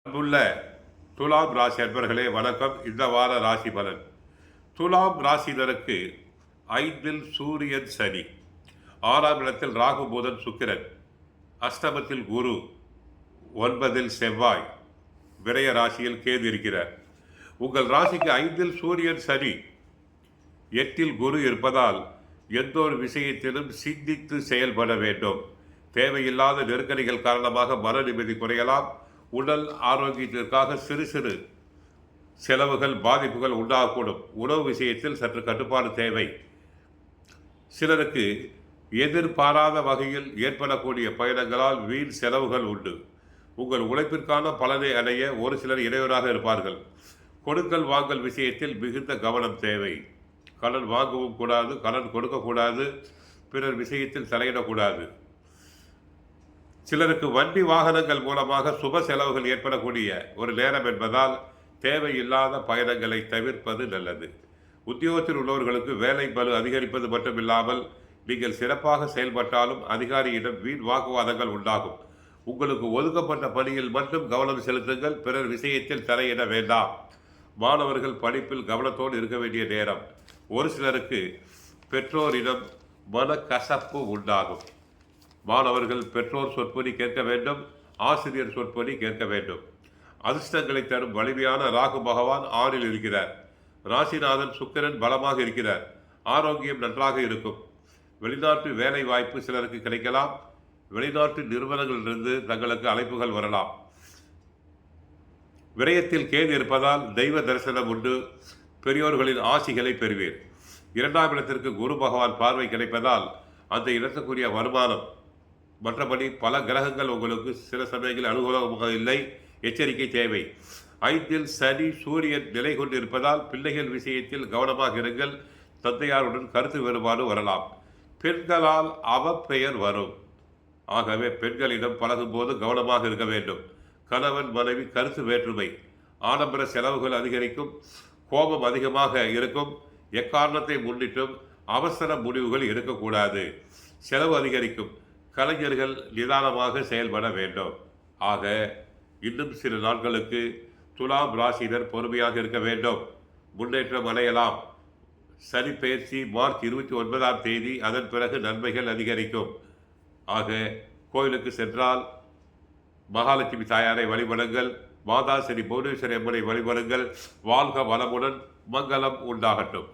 அன்புள்ள துலாம் ராசி அன்பர்களே வணக்கம். இந்த வார ராசி பலன். துலாம் ராசினருக்கு 5ல் சூரியன் சனி, 6ஆம் இடத்தில் ராகு புதன் சுக்கிரன், அஷ்டமத்தில் குரு, 9ல் செவ்வாய், விரய ராசியில் கேது இருக்கிறார். உங்கள் ராசிக்கு 5ல் சூரியன் சனி, 8ல் குரு இருப்பதால் எந்த ஒரு விஷயத்திலும் சிந்தித்து செயல்பட வேண்டும். தேவையில்லாத நெருக்கடிகள் காரணமாக மன நிம்மதி குறையலாம். உடல் ஆரோக்கியத்திற்காக சிறு சிறு செலவுகள் பாதிப்புகள் உண்டாகக்கூடும். உணவு விஷயத்தில் சற்று கட்டுப்பாடு தேவை. சிலருக்கு எதிர்பாராத வகையில் ஏற்படக்கூடிய பயணங்களால் வீண் செலவுகள் உண்டு. உங்கள் உழைப்பிற்கான பலனை அடைய ஒரு சிலர் இடையூறாக இருப்பார்கள். கொடுக்கல் வாங்கல் விஷயத்தில் மிகுந்த கவனம் தேவை. கடன் வாங்கவும் கூடாது, கடன் கொடுக்கக்கூடாது, பிறர் விஷயத்தில் தலையிடக்கூடாது. சிலருக்கு வண்டி வாகனங்கள் மூலமாக சுப செலவுகள் ஏற்படக்கூடிய ஒரு நேரம் என்பதால் தேவையில்லாத பயணங்களை தவிர்ப்பது நல்லது. உத்தியோகத்தில் உள்ளவர்களுக்கு வேலை பளு அதிகரிப்பது மட்டுமில்லாமல் நீங்கள் சிறப்பாக செயல்பட்டாலும் அதிகாரியிடம் வீண் வாக்குவாதங்கள் உண்டாகும். உங்களுக்கு ஒதுக்கப்பட்ட பணியில் மட்டும் கவனம் செலுத்துங்கள். பிறர் விஷயத்தில் தலையிட வேண்டாம். மாணவர்கள் படிப்பில் கவனத்தோடு இருக்க வேண்டிய நேரம். ஒரு சிலருக்கு பெற்றோரிடம் மனக்கசப்பு உண்டாகும். மாணவர்கள் பெற்றோர் சொற்பொழி கேட்க வேண்டும், ஆசிரியர் சொற்பொழி கேட்க வேண்டும். அதிர்ஷ்டங்களை தரும் வலிமையான ராகு பகவான் 6ல் இருக்கிறார். ராசிநாதன் சுக்கிரன் பலமாக இருக்கிறார். ஆரோக்கியம் நன்றாக இருக்கும். வெளிநாட்டு வேலை வாய்ப்பு சிலருக்கு கிடைக்கலாம். வெளிநாட்டு நிறுவனங்களிலிருந்து தங்களுக்கு அழைப்புகள் வரலாம். விரயத்தில் கேது இருப்பதால் தெய்வ தரிசனம் உண்டு. பெரியோர்களின் ஆசிகளை பெறுவீர். 2ஆம் இடத்திற்கு குரு பகவான் பார்வை கிடைப்பதால் அந்த இடத்துக்குரிய வருமானம். மற்றபடி பல கிரகங்கள் உங்களுக்கு சில சமயங்களில் அனுகூலமாக இல்லை. எச்சரிக்கை தேவை. 5ல் சனி சூரியன் நிலை கொண்டிருப்பதால் பிள்ளைகள் விஷயத்தில் கவனமாக இருங்கள். தந்தையாருடன் கருத்து வேறுபாடு வரலாம். பெண்களால் அவப்பெயர் வரும். ஆகவே பெண்களிடம் பழகும் போது கவனமாக இருக்க வேண்டும். கணவன் மனைவி கருத்து வேற்றுமை, ஆடம்பர செலவுகள் அதிகரிக்கும். கோபம் அதிகமாக இருக்கும். எக்காரணத்தை முன்னிட்டும் அவசர முடிவுகள் எடுக்கக்கூடாது. செலவு அதிகரிக்கும். கலைஞர்கள் நிதானமாக செயல்பட வேண்டும். ஆக இன்னும் சில நாட்களுக்கு துலாம் ராசியினர் பொறுமையாக இருக்க வேண்டும். முன்னேற்றம் அடையலாம். சனி பெயர்ச்சி மார்ச் 29ஆம் தேதி. அதன் பிறகு நன்மைகள் அதிகரிக்கும். ஆக கோயிலுக்கு சென்றால் மகாலட்சுமி தாயாரை வழிபடுங்கள். மாதா ஸ்ரீ புவனேஸ்வரி அம்மனை வழிபடுங்கள். வாழ்க வளமுடன், மங்களம் உண்டாகட்டும்.